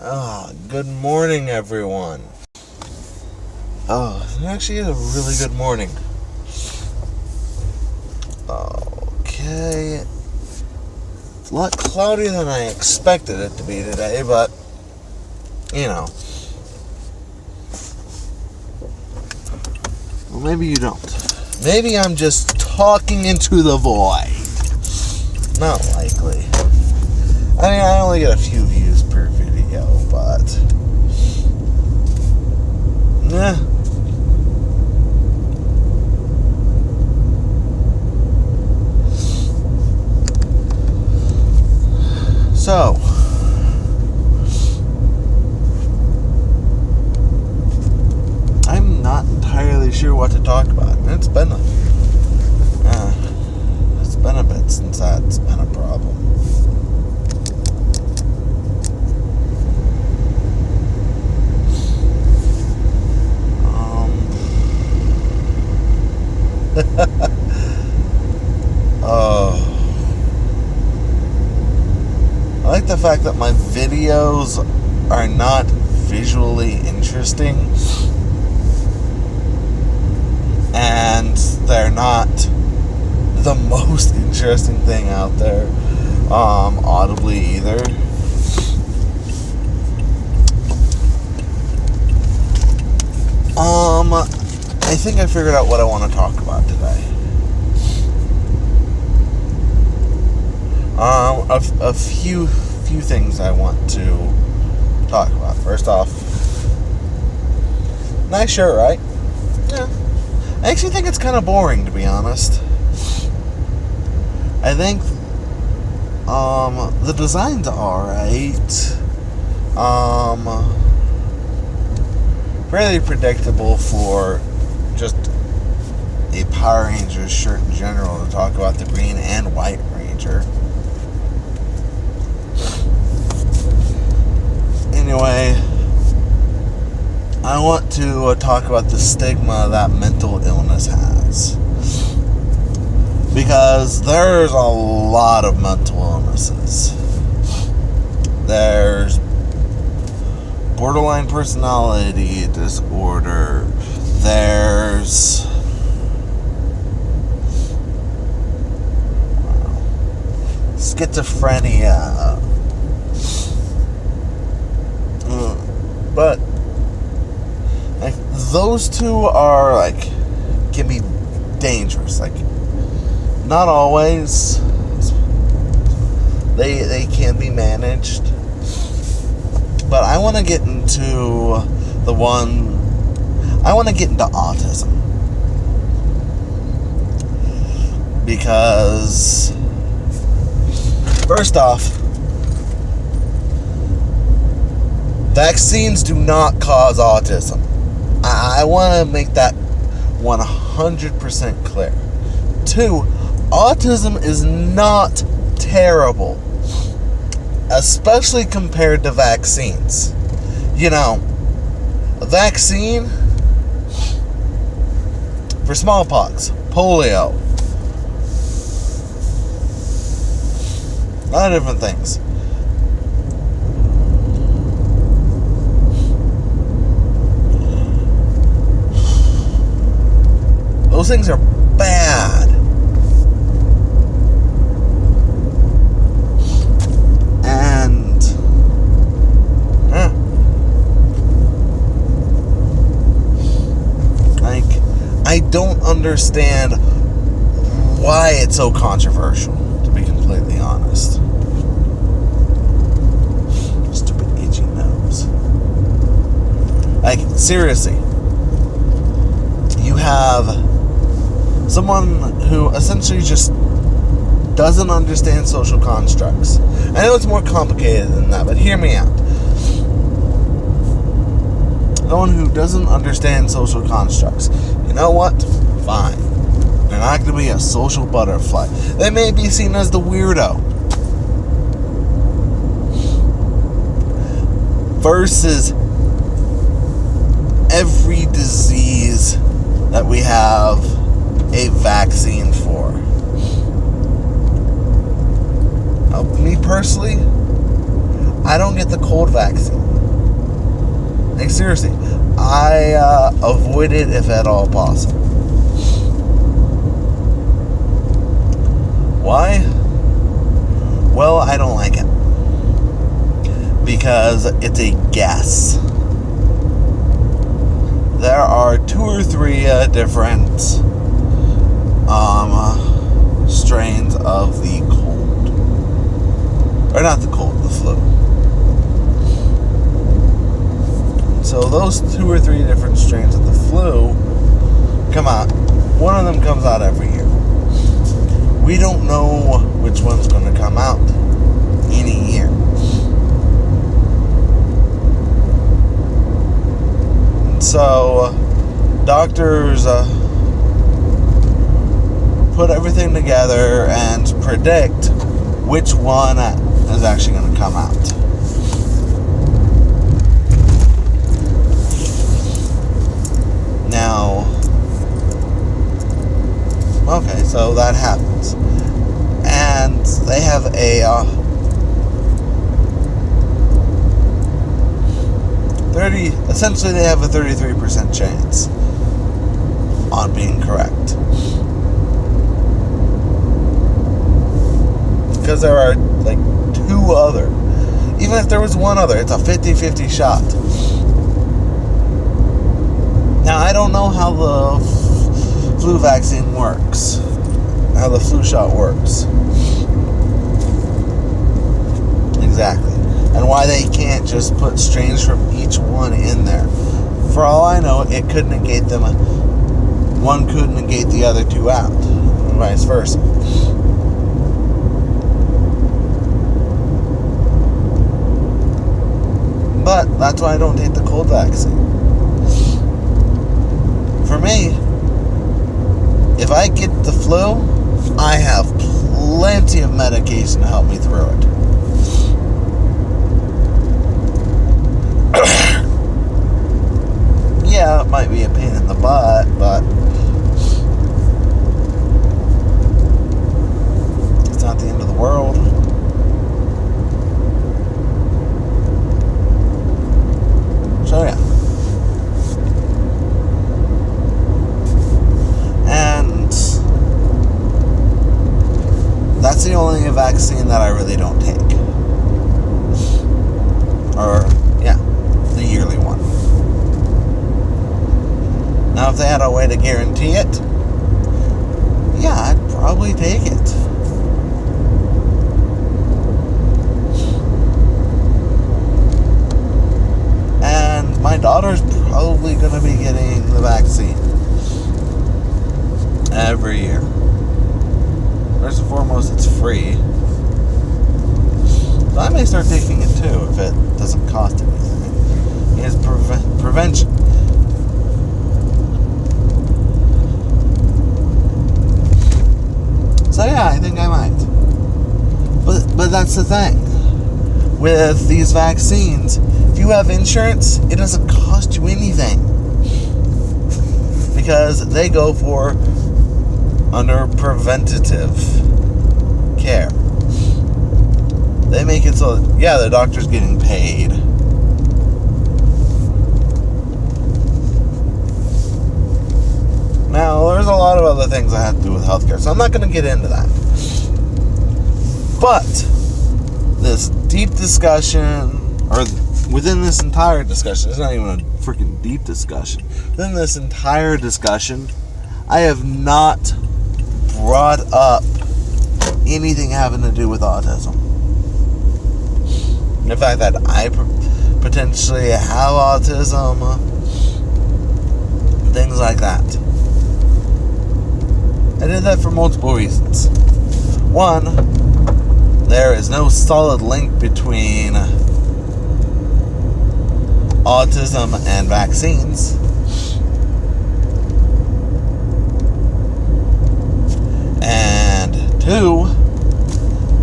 Good morning, everyone. It actually is a really good morning. Okay. It's a lot cloudier than I expected it to be today, but, well, maybe you don't. Maybe I'm just talking into the void. Not likely. I mean, I only get a few views per video, but So, I'm not entirely sure what to talk about. It's been a bit since that's been a problem. I like the fact that my videos are not visually interesting, and they're not the most interesting thing out there audibly either. I think I figured out what I want to talk about today. A few things I want to talk about. First off, nice shirt, right? Yeah. I actually think it's kind of boring, to be honest. I think the design's alright. Fairly predictable for just a Power Rangers shirt in general, to talk about the Green and White Ranger. Anyway, I want to talk about the stigma that mental illness has. Because there's a lot of mental illnesses. There's borderline personality disorder. There's schizophrenia. But those two are can be dangerous. Not always. They can be managed. But I want to get into autism. Because, first off, vaccines do not cause autism. I want to make that 100% clear. 2, autism is not terrible, especially compared to vaccines. A vaccine for smallpox, polio, a lot of different things. Those things are bad. And I don't understand why it's so controversial, to be completely honest. Stupid itchy nose. Seriously. You have someone who essentially just doesn't understand social constructs. I know it's more complicated than that, but hear me out. Someone who doesn't understand social constructs. You know what? Fine. They're not going to be a social butterfly. They may be seen as the weirdo. Versus every disease that we have a vaccine for. Me personally, I don't get the cold vaccine. Like, seriously, I avoid it if at all possible. Why? Well, I don't like it. Because it's a gas. There are 2 or 3 different strains of the cold. Or not the cold, the flu. So those 2 or 3 different strains of the flu come out. One of them comes out every year. We don't know which one's going to come out in a year. So, doctors put everything together and predict which one is actually going to come out. Now, okay, so that happens. And they have a 33% chance on being correct. Because there are like 2 other. Even if there was one other, it's a 50-50 shot. Now, I don't know how the flu vaccine works. How the flu shot works. Exactly. And why they can't just put strains from each one in there. For all I know, it could negate them. One could negate the other 2 out. And vice versa. But that's why I don't take the cold vaccine. For me, if I get the flu, I have plenty of medication to help me through it. Yeah, it might be a pain in the butt, but it's not the end of the world. So yeah. And that's the only vaccine that I really don't take. Or, yeah, the yearly one. Now, if they had a way to guarantee it, yeah, I'd probably take it. And my daughter's probably going to be getting the vaccine every year. First and foremost, it's free. So I may start taking it too if it doesn't cost anything. It's prevention. So yeah, I think I might. But that's the thing. With these vaccines, if you have insurance, it doesn't cost you anything. Because they go for under preventative care. They make it so, yeah, the doctor's getting paid. Now, there's a lot of other things that have to do with healthcare, so I'm not going to get into that. But this deep discussion, or within this entire discussion, it's not even a freaking deep discussion. Within this entire discussion, I have not brought up anything having to do with autism. The fact that I potentially have autism, things like that. I did that for multiple reasons. One, there is no solid link between autism and vaccines. And 2,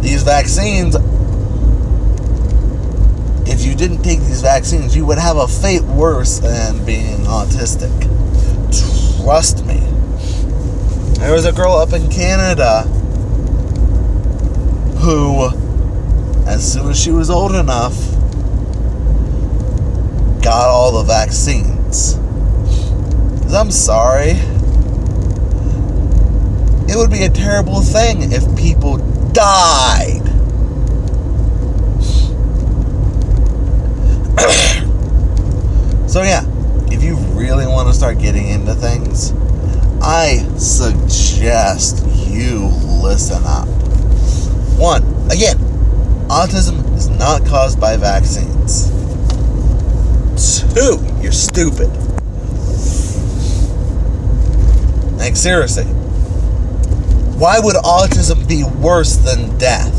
these vaccines, if you didn't take these vaccines, you would have a fate worse than being autistic. Trust me. There was a girl up in Canada who, as soon as she was old enough, got all all the vaccines. Because I'm sorry, it would be a terrible thing if people died. So yeah, if you really want to start getting into things, I suggest you listen up. 1, again, autism is not caused by vaccines. 2, you're stupid. Like, seriously, why would autism be worse than death?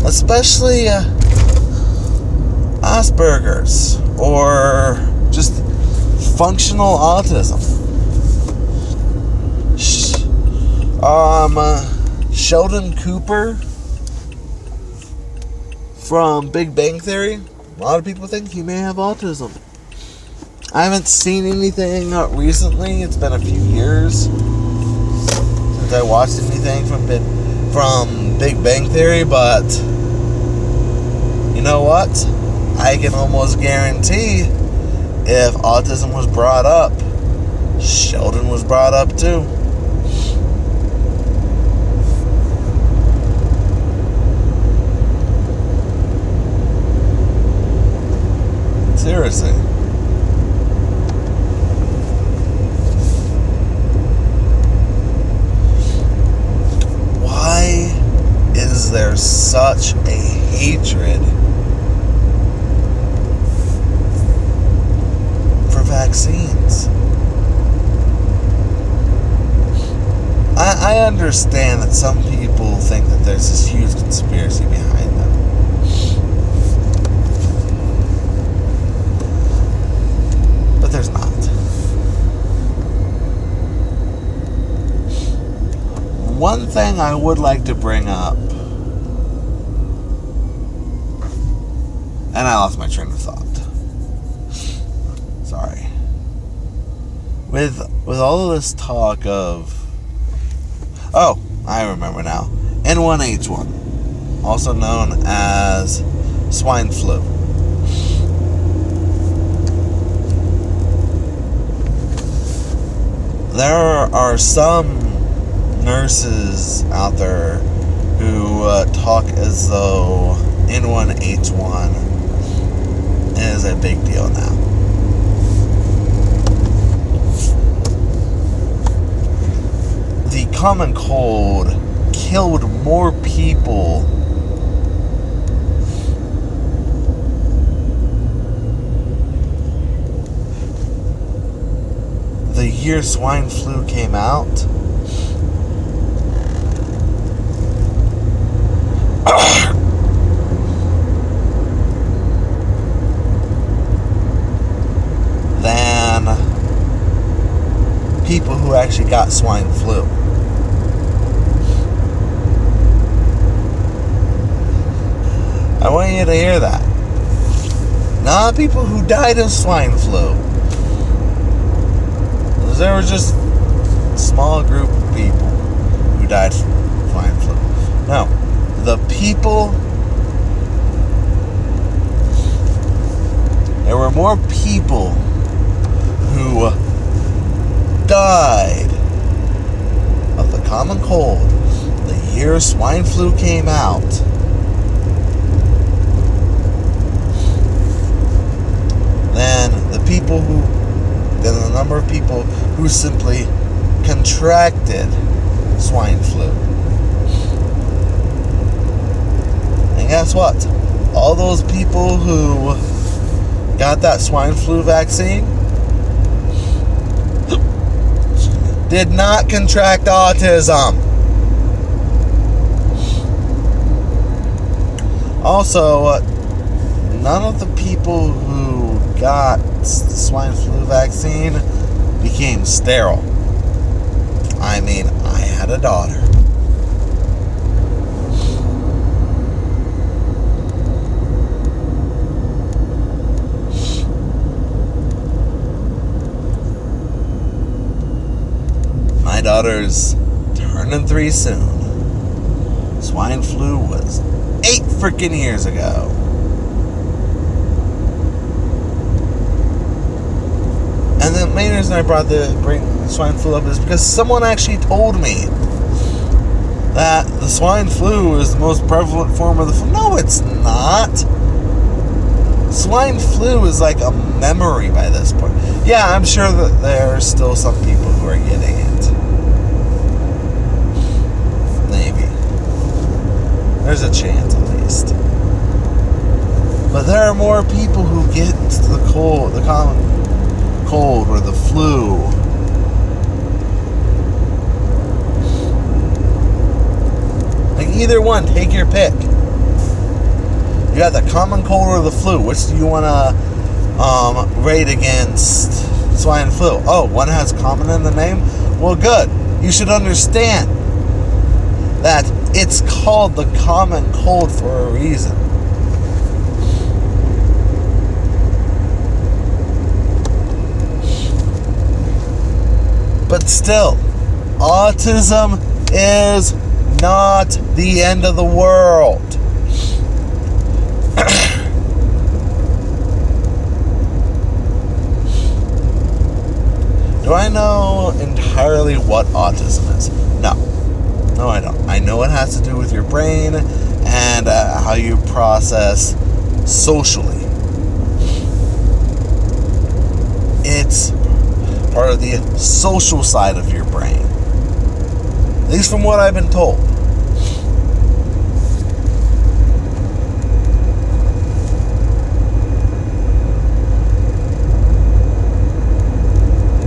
Especially Asperger's or just functional autism. Sheldon Cooper from Big Bang Theory, a lot of people think he may have autism. I haven't seen anything recently. It's been a few years since I watched anything from Big Bang Theory, but you know what? I can almost guarantee if autism was brought up, Sheldon was brought up too. Seriously. Why is there such a hatred for vaccines? I understand that some people think that there's this huge conspiracy behind them. But there's not. One thing I would like to bring up, and I lost my train of thought. Sorry. With all of this talk of, oh, I remember now, N1H1, also known as swine flu. There are some nurses out there who talk as though N1H1 is a big deal now. The common cold killed more people the year swine flu came out than people who actually got swine flu. I want you to hear that. Not people who died of swine flu. There was just a small group of people who died from swine flu. No, the people, there were more people who died of the common cold the year swine flu came out than the number of people who simply contracted swine flu. And guess what? All those people who got that swine flu vaccine did not contract autism. Also, none of the people who got the swine flu vaccine became sterile. I mean, I had a daughter. My daughter's turning 3 soon. Swine flu was 8 freaking years ago. main reason I bring swine flu up is because someone actually told me that the swine flu is the most prevalent form of the flu. No, it's not. Swine flu is like a memory by this point. Yeah, I'm sure that there are still some people who are getting it. Maybe. There's a chance at least. But there are more people who get the common cold or the flu. Like either one, take your pick. You got the common cold or the flu. Which do you want to rate against swine flu? Oh, one has common in the name? Well, good. You should understand that it's called the common cold for a reason. But still, autism is not the end of the world. Do I know entirely what autism is? No. No, I don't. I know it has to do with your brain and how you process socially. It's part of the social side of your brain. At least from what I've been told.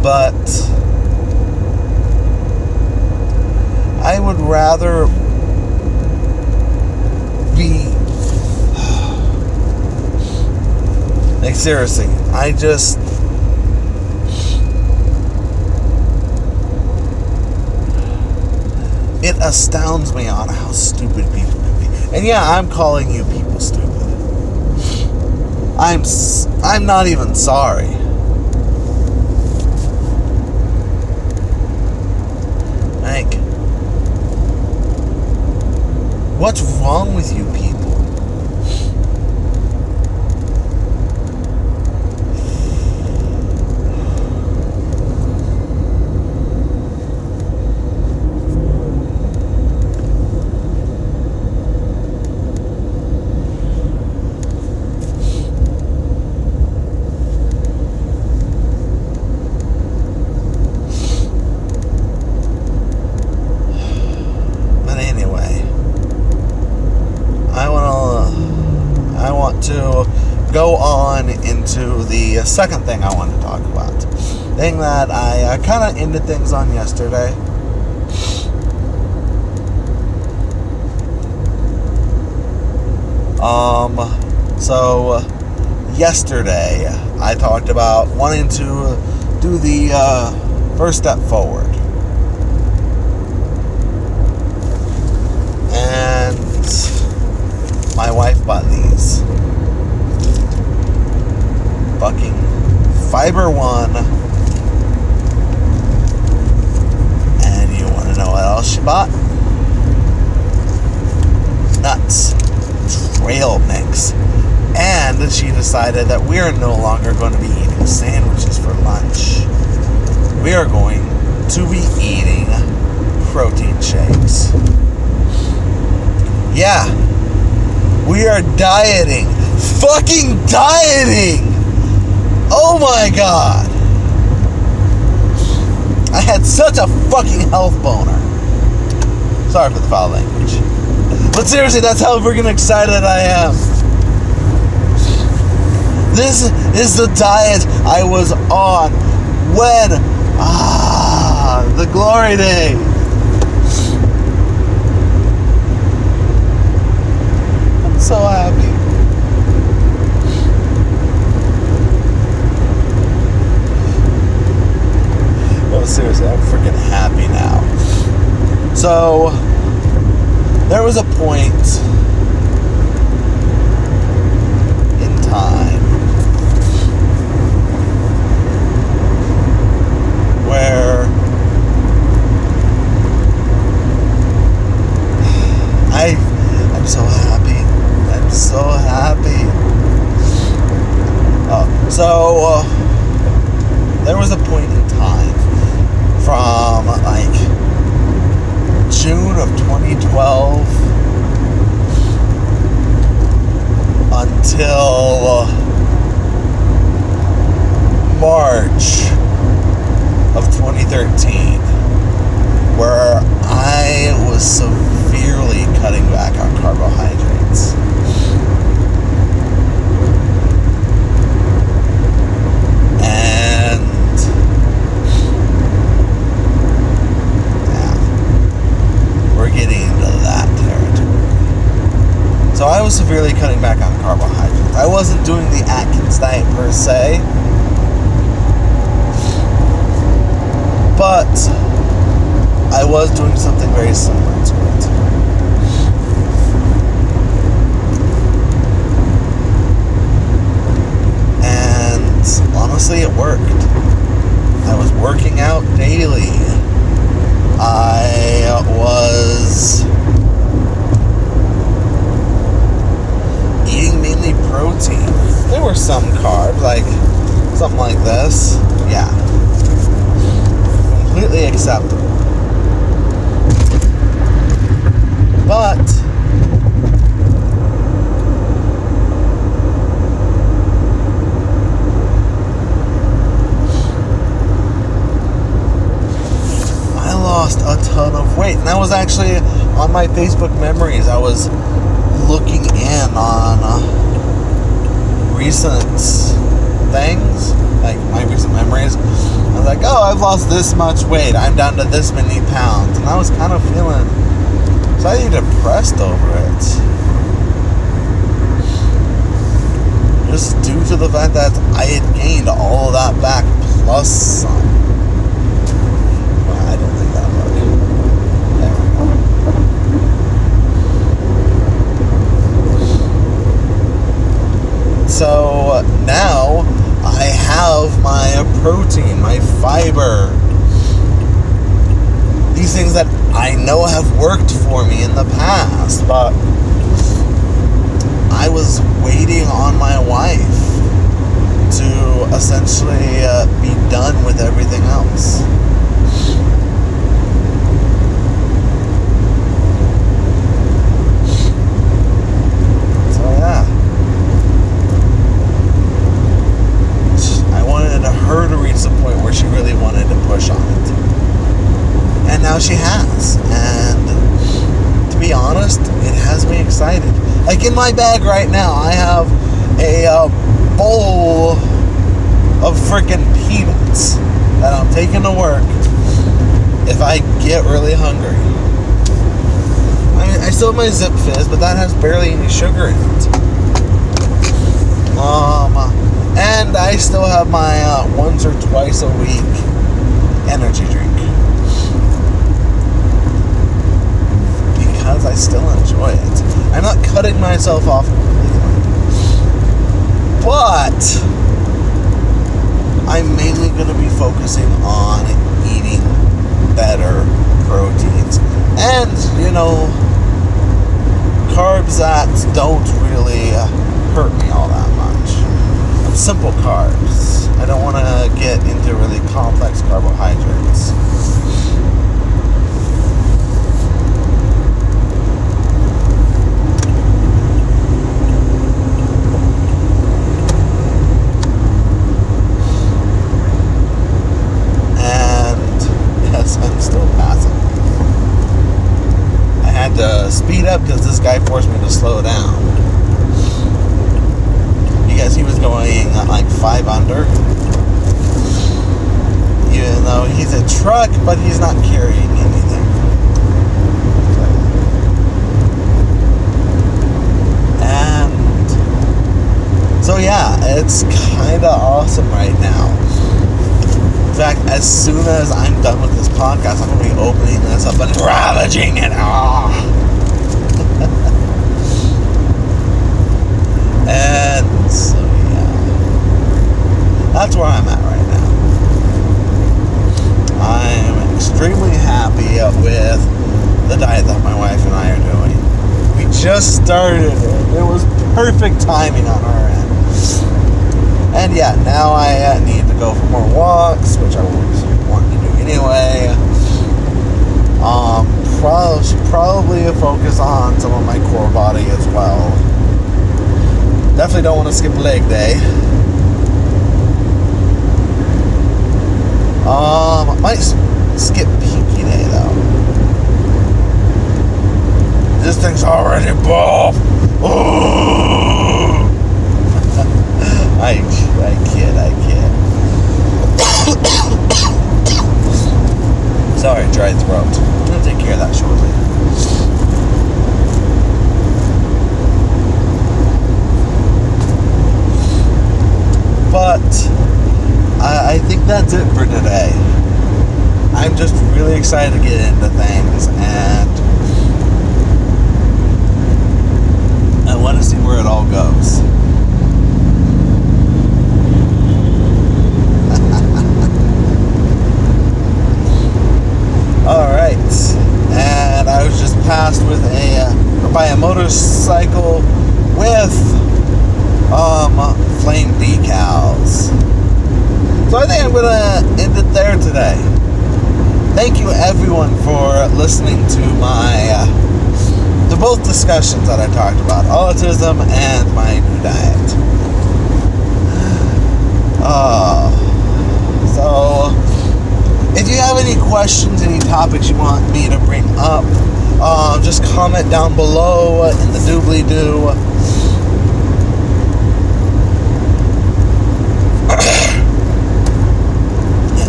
But I would rather be like seriously, it astounds me on how stupid people can be. And yeah, I'm calling you people stupid. I'm not even sorry. Like, what's wrong with you people? To go on into the second thing I want to talk about. Thing that I kind of ended things on yesterday. So yesterday I talked about wanting to do the first step forward. And my wife bought these. Fucking Fiber One. And you want to know what else she bought? Nuts. Trail mix. And she decided that we are no longer going to be eating sandwiches for lunch. We are going to be eating protein shakes. Yeah. We are dieting. Fucking dieting! Oh my god! I had such a fucking health boner. Sorry for the foul language. But seriously, that's how freaking excited I am. This is the diet I was on when... the glory day. I'm so happy. Oh, seriously, I'm freaking happy now. So, there was a point in time where I'm so happy. I'm so happy. there was a point in time from like June of 2012 until March of 2013, where I was severely cutting back on carbohydrates. And yeah, we're getting into that territory. So I was severely cutting back on carbohydrates. I wasn't doing the Atkins diet per se, but I was doing something very similar to it. And honestly, it worked. I was working out daily. I was eating mainly protein. There were some carbs, like something like this. Yeah. Completely acceptable. But I lost a ton of weight, and that was actually on my Facebook memories. I was looking in on recent things, like my recent memories. I was like, oh, I've lost this much weight, I'm down to this many pounds, and I was kind of feeling slightly depressed over it, just due to the fact that I had gained all of that back plus some. Well, I don't think that'll work. There we go. So now I have my protein, my fiber, these things that I know have worked for me in the past, but I was waiting on my wife to essentially be done with everything else. So yeah, I wanted her to reach the point where she really wanted to push on it. And now she has. And to be honest, it has me excited. Like in my bag right now, I have a bowl of freaking peanuts that I'm taking to work if I get really hungry. I mean, I still have my Zip Fizz, but that has barely any sugar in it. And I still have my once or twice a week energy drink. Because I still enjoy it. I'm not cutting myself off completely. But I'm mainly going to be focusing on eating better proteins. And, carbs that don't really hurt me all that much. Simple carbs. I don't want to get into really complex carbohydrates. Speed up because this guy forced me to slow down because he was going at like 5 under, even though he's a truck, but he's not carrying anything. And so yeah, it's kind of awesome right now. In fact, as soon as I'm done with this podcast, I'm going to be opening this up and ravaging it. And so, yeah, that's where I'm at right now. I'm extremely happy with the diet that my wife and I are doing. We just started it. It was perfect timing on our end. And yeah, now I need to go for more walks, which I was wanting to do anyway. Probably a focus on some of my core body as well. Definitely don't want to skip leg day. Might skip pinky day though. This thing's already buff. I kid. Sorry, dry throat. I'm gonna take care of that shortly. But I think that's it for today. I'm just really excited to get into things, and I want to see where it all goes. Alright, and I was just passed by a motorcycle with flame decals. So I think I'm gonna end it there today. Thank you everyone for listening to to both discussions that I talked about, autism and my new diet. So if you have any questions, any topics you want me to bring up, just comment down below in the doobly-doo.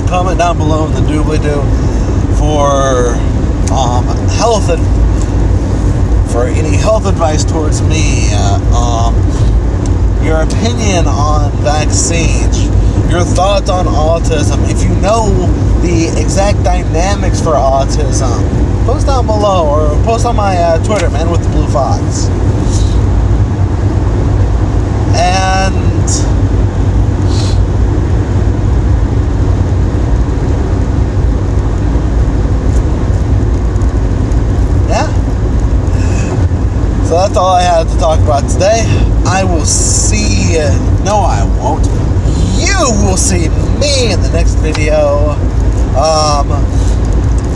Comment down below in the doobly-doo for health and for any health advice towards me, your opinion on vaccines, your thoughts on autism. If you know the exact dynamics for autism, post down below or post on my Twitter, man with the blue fox. And so that's all I had to talk about today. I will see you. No, I won't. You will see me in the next video.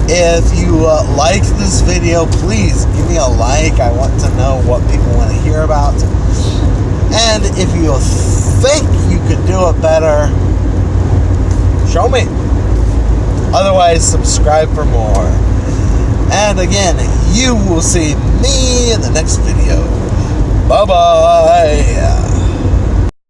If you like this video, please give me a like. I want to know what people want to hear about. And if you think you could do it better, show me. Otherwise, subscribe for more. And again, you will see me in the next video. Bye-bye.